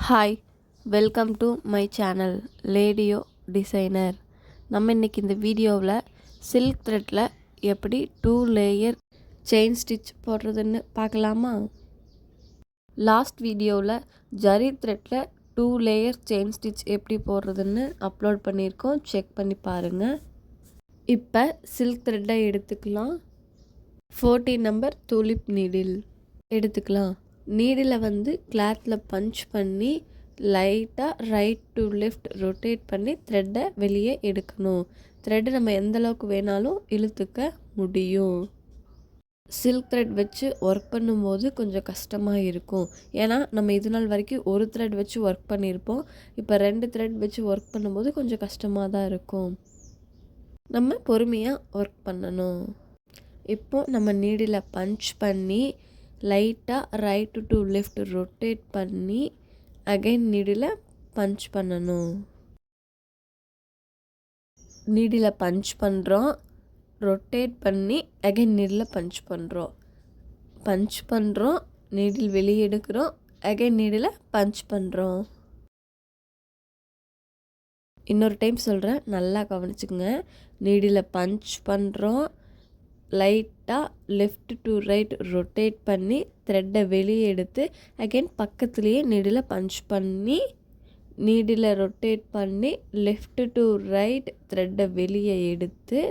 Hi, welcome to my channel லேடியோ designer. நம்ம இன்றைக்கி இந்த வீடியோவில் சில்க் த்ரெட்டில் எப்படி 2 லேயர் செயின் ஸ்டிச் போடுறதுன்னு பார்க்கலாமா? லாஸ்ட் வீடியோவில் ஜரி த்ரெட்டில் 2 லேயர் செயின் ஸ்டிச் எப்படி போடுறதுன்னு அப்லோட் பண்ணியிருக்கோம், செக் பண்ணி பாருங்கள். இப்போ சில்க் த்ரெட்டை எடுத்துக்கலாம். 14 நம்பர் துலிப் நீடில் எடுத்துக்கலாம். நீடில் கிளாத்தில் பஞ்ச் பண்ணி லைட்டாக ரைட் டு லெஃப்ட் ரொட்டேட் பண்ணி த்ரெட்டை வெளியே எடுக்கணும். த்ரெட்டு நம்ம எந்தளவுக்கு வேணாலும் இழுத்துக்க முடியும். சில்க் த்ரெட் வச்சு ஒர்க் பண்ணும்போது கொஞ்சம் கஷ்டமாக இருக்கும். ஏன்னா நம்ம இது நாள் வரைக்கும் ஒரு த்ரெட் வச்சு ஒர்க் பண்ணியிருப்போம். இப்போ 2 த்ரெட் வச்சு ஒர்க் பண்ணும்போது கொஞ்சம் கஷ்டமாக தான் இருக்கும். நம்ம பொறுமையாக ஒர்க் பண்ணணும். இப்போது நம்ம நீடில் பஞ்ச் பண்ணி லைட்டாக ரைட் டு லெஃப்ட் ரொட்டேட் பண்ணி அகைன் நீடில் பஞ்ச் பண்ணணும். நீடில் பஞ்ச் பண்ணுறோம், ரொட்டேட் பண்ணி அகைன் நீடில் பஞ்ச் பண்ணுறோம், நீடில் வெளியே எடுக்கிறோம், அகைன் நீடில் பஞ்ச் பண்ணுறோம். இன்னொரு டைம் சொல்கிறேன், நல்லா கவனிச்சுக்கோங்க. நீடில் பஞ்ச் பண்ணுறோம், லைட்டாக லெஃப்ட் டு ரைட் ரொட்டேட் பண்ணி த்ரெட்டை வெளியே எடுத்து அகைன் பக்கத்துலேயே நீடில் பஞ்ச் பண்ணி நீடில் ரொட்டேட் பண்ணி லெஃப்ட் டு ரைட் த்ரெட்டை வெளியே எடுத்து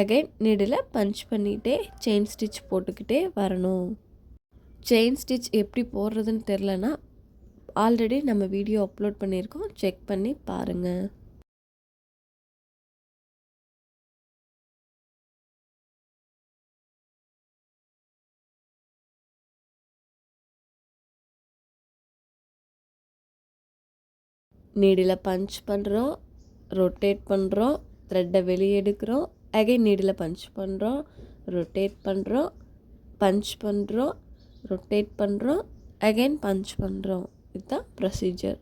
அகைன் நீடில் பஞ்ச் பண்ணிகிட்டே செயின் ஸ்டிச் போட்டுக்கிட்டே வரணும். செயின் ஸ்டிச் எப்படி போடுறதுன்னு தெரிலனா ஆல்ரெடி நம்ம வீடியோ அப்லோட் பண்ணியிருக்கோம், செக் பண்ணி பாருங்கள். நீடில் பஞ்ச் பண்ணுறோம், ரொட்டேட் பண்ணுறோம், த்ரெட்டை வெளியே எடுக்கிறோம், அகைன் நீடில் பஞ்ச் பண்ணுறோம், ரொட்டேட் பண்ணுறோம், பஞ்ச் பண்ணுறோம், ரொட்டேட் பண்ணுறோம், அகைன் பஞ்ச் பண்ணுறோம். இதுதான் ப்ரொசீஜர்.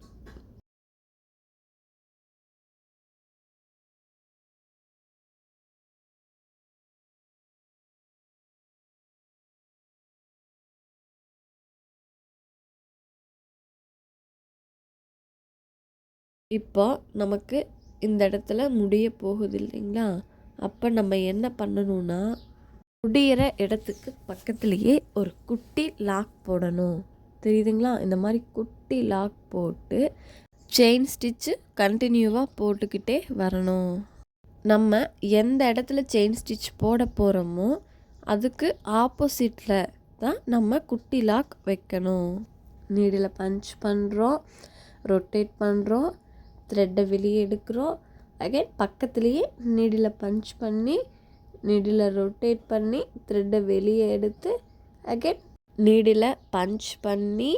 இப்போ நமக்கு இந்த இடத்துல முடிய போகுது இல்லைங்களா? அப்போ நம்ம என்ன பண்ணணும்னா, முடியிற இடத்துக்கு பக்கத்துலேயே ஒரு குட்டி லாக் போடணும். தெரியுதுங்களா? இந்த மாதிரி குட்டி லாக் போட்டு செயின் ஸ்டிச்சு கண்டினியூவாக போட்டுக்கிட்டே வரணும். நம்ம எந்த இடத்துல செயின் ஸ்டிச் போட போகிறோமோ அதுக்கு ஆப்போசிட்டில் தான் நம்ம குட்டி லாக் வைக்கணும். நீடில் பஞ்ச் பண்ணுறோம், ரொட்டேட் பண்ணுறோம், த்ரெட்டை வெளியே எடுக்கிறோம், அகைன் பக்கத்துலேயே நீடில் பஞ்ச் பண்ணி நீடில் ரொட்டேட் பண்ணி த்ரெட்டை வெளியே எடுத்து அகைன் நீடில் பஞ்ச் பண்ணி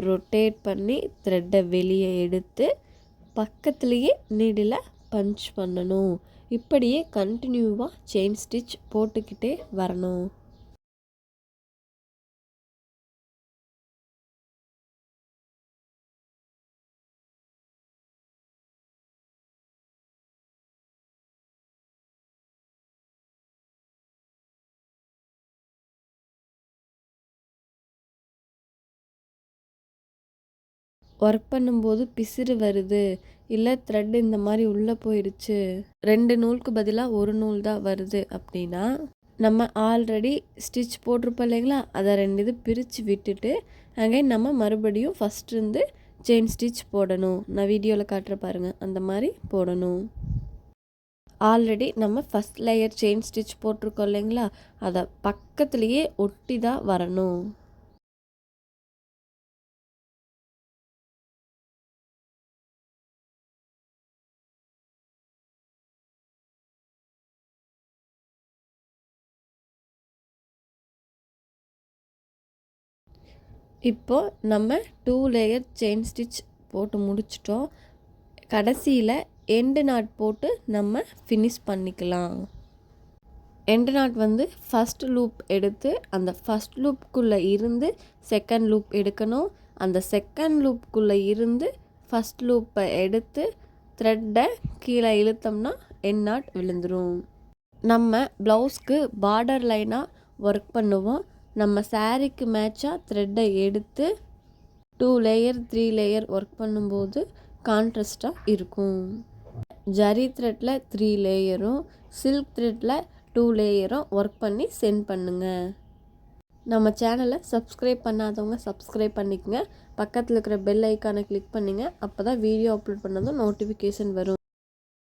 ரொட்டேட் பண்ணி த்ரெட்டை வெளியே எடுத்து பக்கத்துலேயே நீடில் பஞ்ச் பண்ணணும். இப்படியே கண்டினியூவாக செயின் ஸ்டிச் போட்டுக்கிட்டே வரணும். ஒர்க் பண்ணும்போது பிசிறு வருது, இல்லை த்ரெட் இந்த மாதிரி உள்ளே போயிடுச்சு, 2 நூலுக்கு பதிலாக ஒரு நூல் தான் வருது அப்படின்னா நம்ம ஆல்ரெடி ஸ்டிச் போட்டிருப்போம் இல்லைங்களா? அதை 2 இது பிரித்து விட்டுட்டு அகைன் நம்ம மறுபடியும் ஃபஸ்ட்லேருந்து செயின் ஸ்டிச் போடணும். நான் வீடியோவில் காட்டுற பாருங்கள், அந்த மாதிரி போடணும். ஆல்ரெடி நம்ம ஃபஸ்ட் லேயர் செயின் ஸ்டிச் போட்டிருக்கோம் இல்லைங்களா? அதை பக்கத்துலேயே ஒட்டி தான் வரணும். இப்போது நம்ம 2 லேயர் செயின் ஸ்டிச் போட்டு முடிச்சிட்டோம். கடைசியில் எண்டு நாட் போட்டு நம்ம ஃபினிஷ் பண்ணிக்கலாம். எண்டு நாட் ஃபஸ்ட் லூப் எடுத்து அந்த ஃபஸ்ட் லூப்புக்குள்ளே இருந்து செகண்ட் லூப் எடுக்கணும். அந்த செகண்ட் லூப்புக்குள்ளே இருந்து ஃபஸ்ட் லூப்பை எடுத்து த்ரெட்டை கீழே இழுத்தோம்னா எண்ட் நாட் விழுந்துடும். நம்ம ப்ளவுஸ்க்கு பார்டர் லைனாக ஒர்க் பண்ணுவோம். நம்ம சாரீக்கு மேட்சாக த்ரெட்டை எடுத்து 2 லேயர் 3 லேயர் ஒர்க் பண்ணும்போது கான்ட்ராஸ்ட்டாக இருக்கும். ஜரி த்ரெட்டில் 3 லேயரும் சில்க் த்ரெட்டில் 2 லேயரும் ஒர்க் பண்ணி சென்ட் பண்ணுங்கள். நம்ம சேனலை சப்ஸ்கிரைப் பண்ணாதவங்க சப்ஸ்கிரைப் பண்ணிக்கங்க. பக்கத்தில் இருக்கிற பெல் ஐக்கானை கிளிக் பண்ணுங்கள். அப்போ தான் வீடியோ அப்லோட் பண்ணதும் நோட்டிஃபிகேஷன் வரும்.